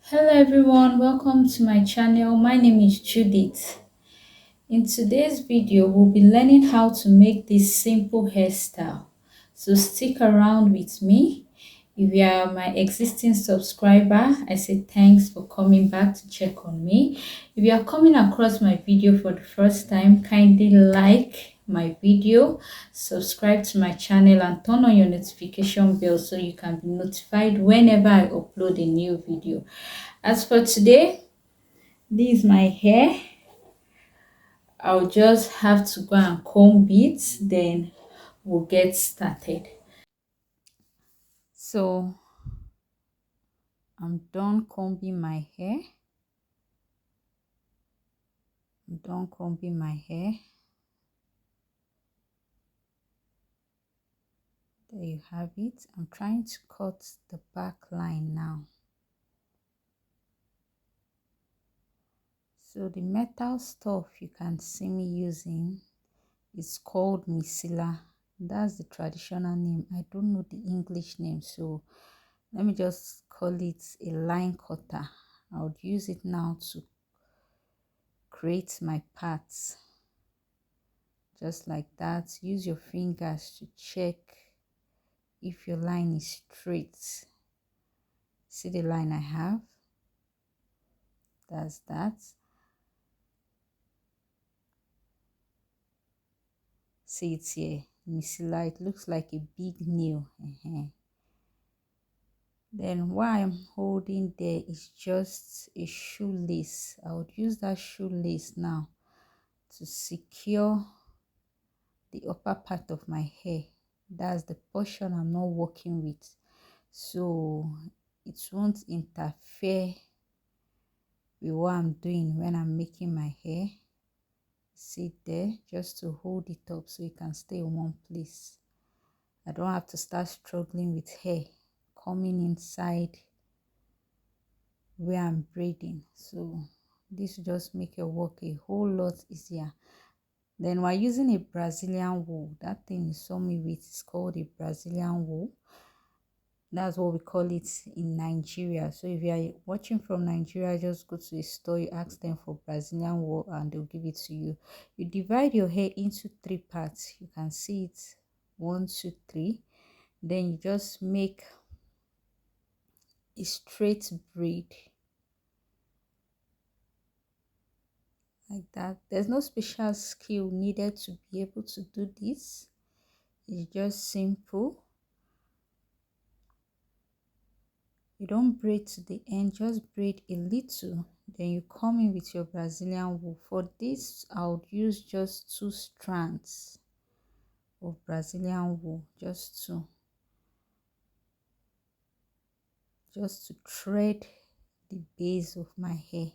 Hello everyone, welcome to my channel. My name is Judith. In today's video, we'll be learning how to make this simple hairstyle. So stick around with me. If you are my existing subscriber, I say thanks for coming back to check on me. If you are coming across my video for the first time, kindly like my video, subscribe to my channel and turn on your notification bell so you can be notified whenever I upload a new video. As for today, this is my hair. I'll just have to go and comb it, then we'll get started. So I'm done combing my hair. There you have it. I'm trying to cut the back line now. So the metal stuff you can see me using is called micellar. That's the traditional name. I don't know the English name, so let me just call it a line cutter. I would use it now to create my parts. Just like that. Use your fingers to check if your line is straight. See the line I have? That's that. See it here. Micellar. It looks like a big nail. Then what I'm holding there is just a shoelace. I would use that shoelace now to secure the upper part of my hair. That's the portion I'm not working with, so it won't interfere with what I'm doing when I'm making my hair. See there, just to hold it up so it can stay in one place. I don't have to start struggling with hair coming inside where I'm braiding. So this will just make your work a whole lot easier. Then we're using a Brazilian wool. That thing you saw me with is called a Brazilian wool. That's what we call it in Nigeria. So if you are watching from Nigeria, just go to a store, you ask them for Brazilian wool and they'll give it to you. You divide your hair into 3 parts. You can see it 1, 2, 3. Then you just make a straight braid like that. There's no special skill needed to be able to do this. It's just simple. You don't braid to the end, just braid a little, then you come in with your Brazilian wool. For this, I would use just 2 strands of Brazilian wool, just to thread the base of my hair.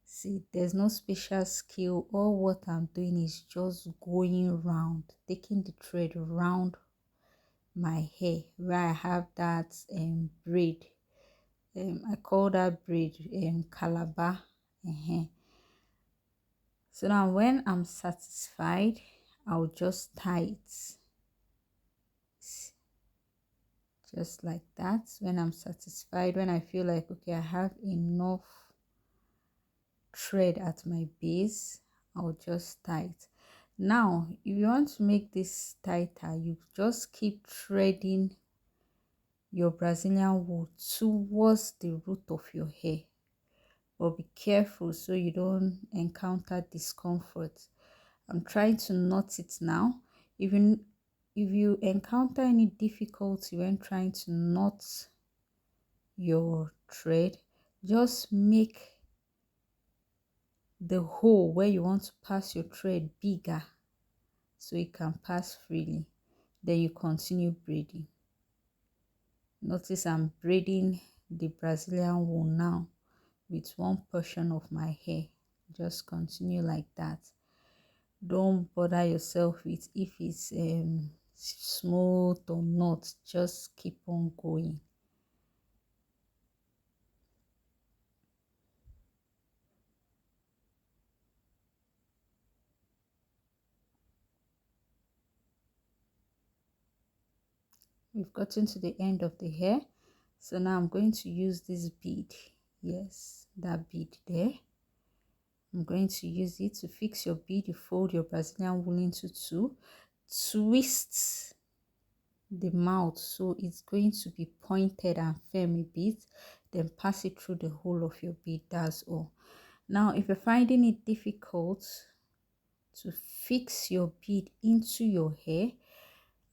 See, there's no special skill. All what I'm doing is just going round, taking the thread around my hair where I have that braid. I call that braid calabar. So now when I'm satisfied, I'll just tie it just like that. When I'm satisfied, when I feel like okay, I have enough thread at my base, I'll just tie it. Now if you want to make this tighter, you just keep threading your Brazilian wool towards the root of your hair, but be careful so you don't encounter discomfort. I'm trying to knot it now. Even if you encounter any difficulty when trying to knot your thread, just make the hole where you want to pass your thread bigger so it can pass freely. Then you continue braiding. Notice I'm braiding the Brazilian wool now with one portion of my hair. Just continue like that. Don't bother yourself with if it's smooth or not. Just keep on going. We've gotten to the end of the hair. So now I'm going to use this bead. Yes, that bead there. I'm going to use it to fix your bead. You fold your Brazilian wool into two, twist the mouth so it's going to be pointed and firm a bit, then pass it through the whole of your bead. That's all. Now if you're finding it difficult to fix your bead into your hair,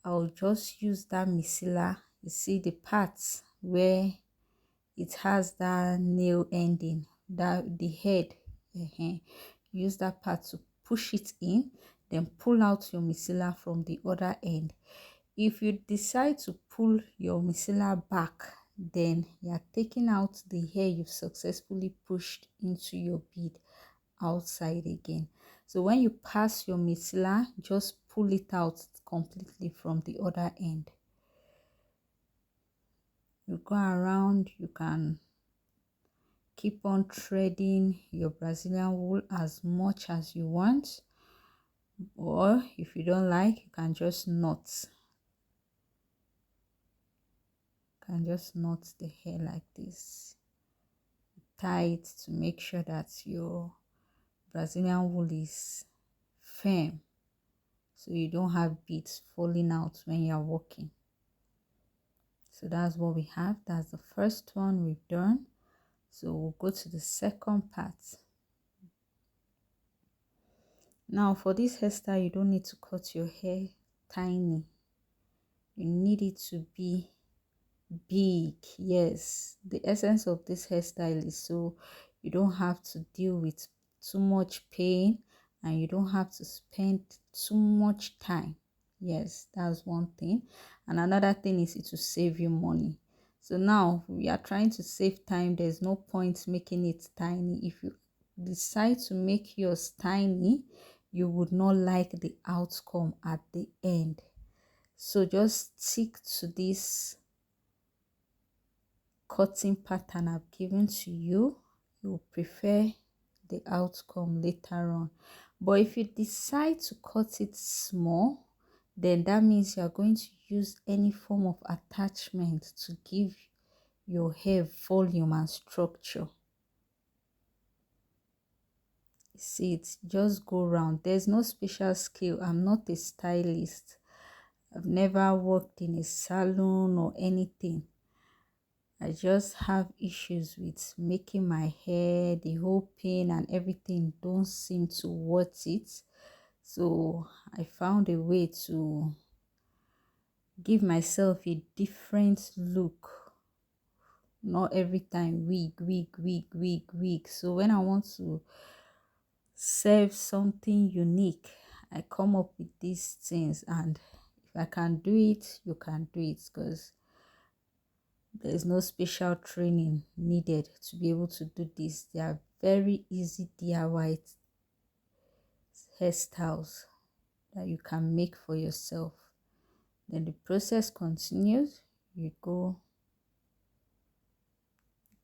I'll just use that micellar. You see the parts where it has that nail ending, that the head, use that part to push it in, then pull out your micellar from the other end. If you decide to pull your micellar back, then you are taking out the hair you've successfully pushed into your bead outside again. So when you pass your micellar, just pull it out completely from the other end. You go around, you can keep on threading your Brazilian wool as much as you want, or if you don't like, you can just knot. The hair like this. Tie it to make sure that your Brazilian wool is firm, so you don't have beads falling out when you're walking. So that's what we have. That's the first one we've done. So we'll go to the second part. Now for this hairstyle, you don't need to cut your hair tiny. You need it to be big. Yes, the essence of this hairstyle is so you don't have to deal with too much pain and you don't have to spend too much time. Yes, that's one thing. And another thing is it will save you money. So now we are trying to save time. There's no point making it tiny. If you decide to make yours tiny, you would not like the outcome at the end. So just stick to this cutting pattern I've given to you. You prefer the outcome later on. But if you decide to cut it small, then that means you're going to use any form of attachment to give your hair volume and structure. See it, just go round. There's no special skill. I'm not a stylist. I've never worked in a salon or anything. I just have issues with making my hair, the whole pain and everything don't seem to worth it. So I found a way to give myself a different look. Not every time wig. So when I want to serve something unique, I come up with these things, and if I can do it, you can do it, because there's no special training needed to be able to do this. They are very easy DIY hairstyles that you can make for yourself. Then the process continues. You go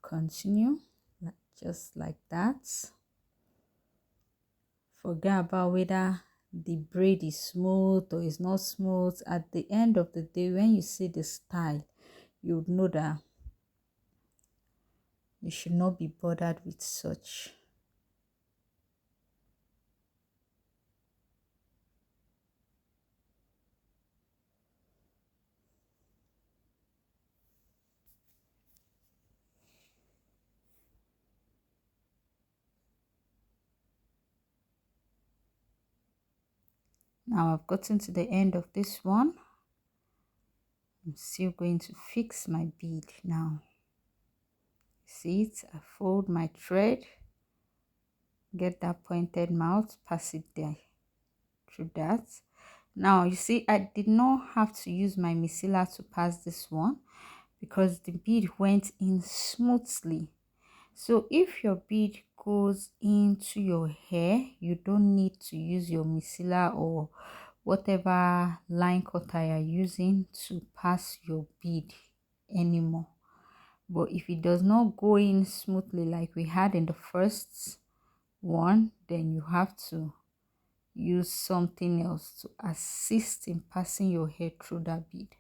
continue just like that. Forget about whether the braid is smooth or is not smooth. At the end of the day, when you see the style, you would know that you should not be bothered with such. Now I've gotten to the end of this one. I'm still going to fix my bead now. See it? I fold my thread, get that pointed mouth, pass it there through that. Now you see, I did not have to use my micellar to pass this one because the bead went in smoothly. So if your bead goes into your hair, you don't need to use your micellar or whatever line cutter you're using to pass your bead anymore. But if it does not go in smoothly like we had in the first one, then you have to use something else to assist in passing your hair through that bead.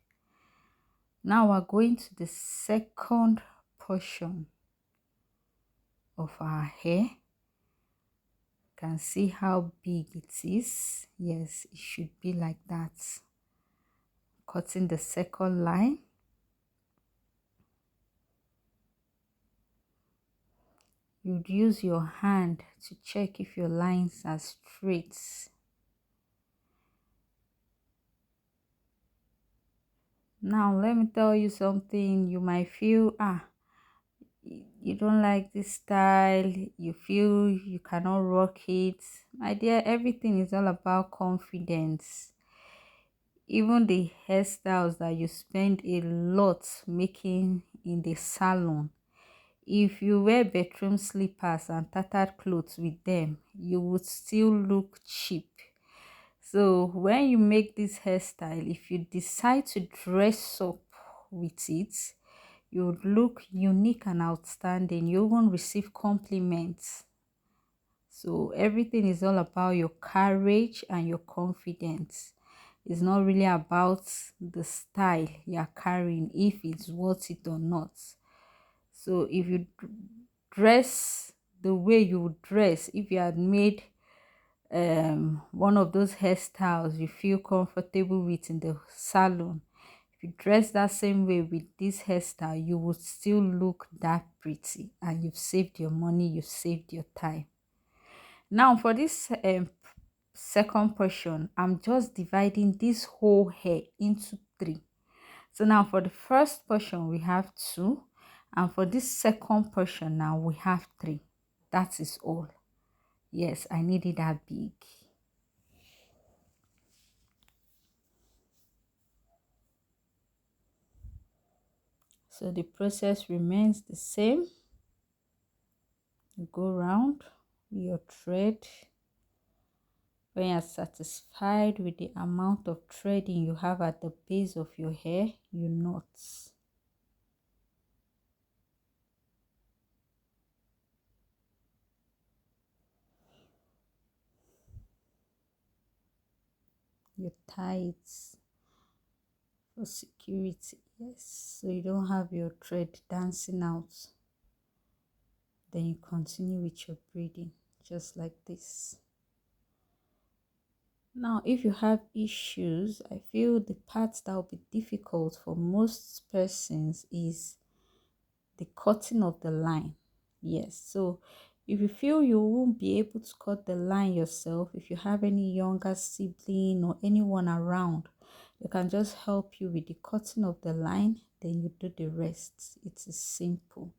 Now we're going to the second portion of our hair. You can see how big it is. Yes, it should be like that. Cutting the second line. You'd use your hand to check if your lines are straight. Now let me tell you something. You might feel you don't like this style, you feel you cannot rock it. My dear, everything is all about confidence. Even the hairstyles that you spend a lot making in the salon, if you wear bedroom slippers and tattered clothes with them, you would still look cheap. So when you make this hairstyle, if you decide to dress up with it, you would look unique and outstanding. You won't receive compliments. So everything is all about your courage and your confidence. It's not really about the style you're carrying, if it's worth it or not. So if you dress the way you would dress, if you had made one of those hairstyles you feel comfortable with in the salon, if you dress that same way with this hairstyle, you would still look that pretty, and you've saved your money, you've saved your time. Now for this second portion, I'm just dividing this whole hair into three. So now for the first portion we have two, and for this second portion now we have three. That is all. Yes, I need it that big. So the process remains the same. You go round your thread. When you're satisfied with the amount of threading you have at the base of your hair, you knot. You tie it for security. Yes, so you don't have your thread dancing out. Then you continue with your braiding, just like this. Now, if you have issues, I feel the part that will be difficult for most persons is the cutting of the line. Yes, so if you feel you won't be able to cut the line yourself, if you have any younger sibling or anyone around, they can just help you with the cutting of the line, then you do the rest. It is simple.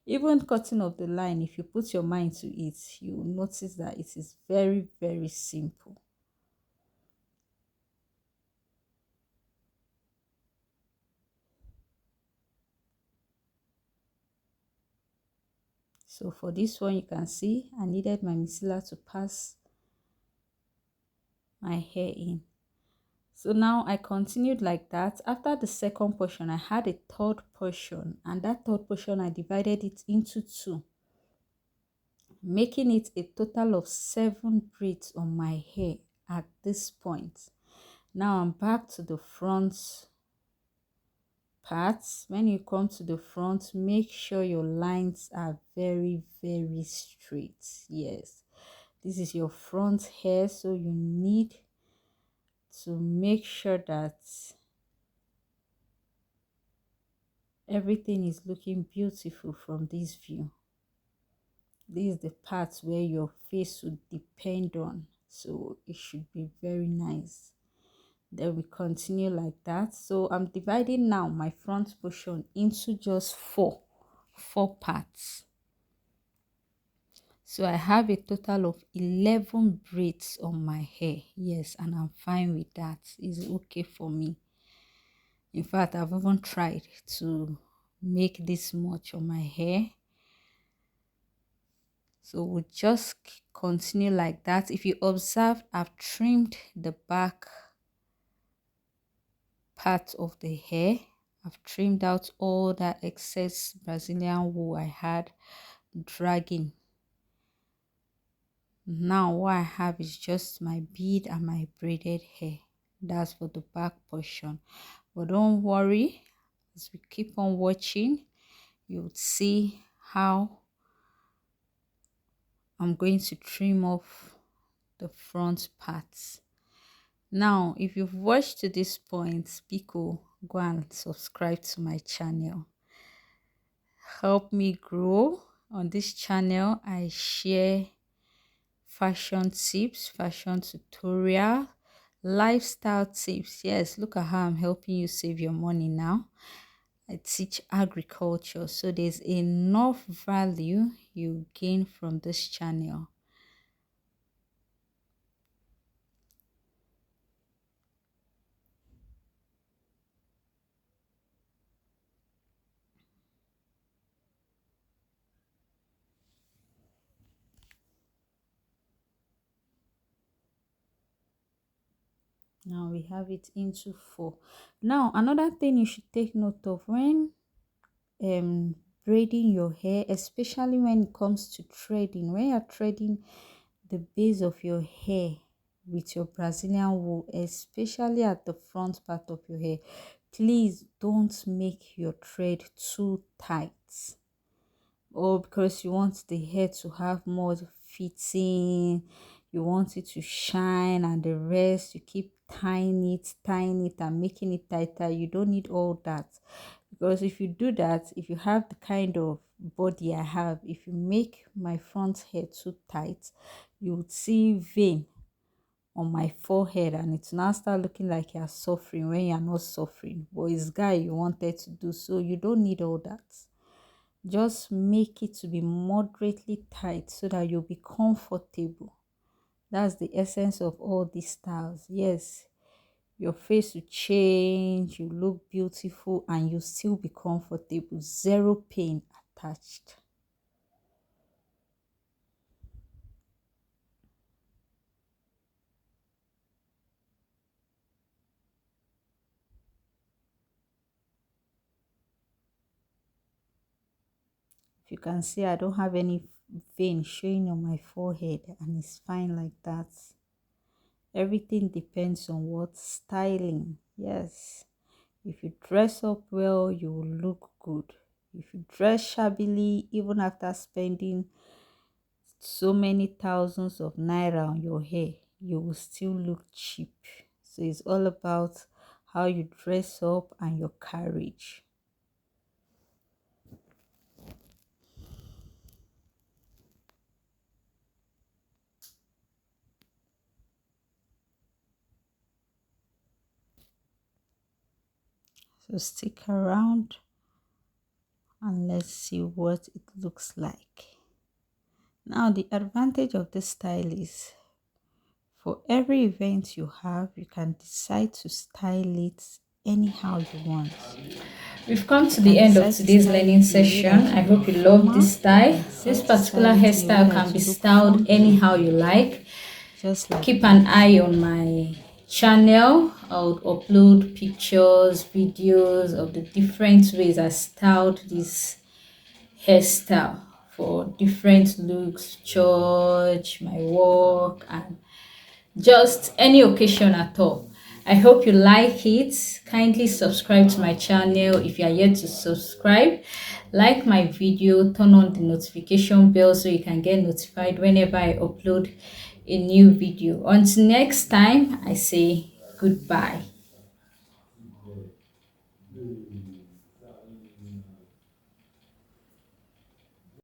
Even cutting of the line, if you put your mind to it, you will notice that it is very, very simple. So for this one, you can see I needed my micella to pass my hair in. So now I continued like that. After the second portion, I had a third portion, and that third portion I divided it into two, making it a total of 7 braids on my hair at this point. Now I'm back to the front parts. When you come to the front, make sure your lines are very, very straight. Yes, this is your front hair, so you need to make sure that everything is looking beautiful from this view. This is the part where your face would depend on, so it should be very nice. Then we continue like that. So I'm dividing now my front portion into just four parts. So I have a total of 11 braids on my hair. Yes, and I'm fine with that. It's okay for me. In fact, I've even tried to make this much on my hair. So we'll just continue like that. If you observe, I've trimmed the back part of the hair. I've trimmed out all that excess Brazilian wool I had dragging. Now what I have is just my bead and my braided hair. That's for the back portion. But don't worry, As we keep on watching, you would see how I'm going to trim off the front parts. Now, if you've watched to this point, Biko, go and subscribe to my channel. Help me grow. On this channel, I share fashion tips, fashion tutorial, lifestyle tips. Yes, look at how I'm helping you save your money now. I teach agriculture, so there's enough value you gain from this channel. Now we have it into 4. Now another thing you should take note of when braiding your hair, especially when it comes to threading, when you're threading the base of your hair with your Brazilian wool, especially at the front part of your hair, please don't make your thread too tight, or because you want the hair to have more fitting, you want it to shine and the rest, you keep tying it and making it tighter. You don't need all that, because if you do that, if you have the kind of body I have, if you make my front hair too tight, you would see vein on my forehead and it's now start looking like you're suffering when you're not suffering, but it's guy you wanted to do. So you don't need all that. Just make it to be moderately tight so that you'll be comfortable. That's the essence of all these styles. Yes, your face will change, you look beautiful, and you still be comfortable. Zero pain attached. If you can see, I don't have any vein showing on my forehead, and it's fine like that. Everything depends on what styling. Yes, if you dress up well, you will look good. If you dress shabbily, even after spending so many thousands of naira on your hair, you will still look cheap. So it's all about how you dress up and your carriage. So stick around and let's see what it looks like. Now the advantage of this style is, for every event you have, you can decide to style it anyhow you want. We've come to the end of today's learning session. I hope you love this style. This particular hairstyle can be styled anyhow you like. Just like keep an eye on my channel. I'll upload pictures, videos of the different ways I styled this hairstyle for different looks, church, my work, and just any occasion at all. I hope you like it. Kindly subscribe to my channel if you are yet to subscribe. Like my video, turn on the notification bell so you can get notified whenever I upload a new video. Until next time, I say goodbye.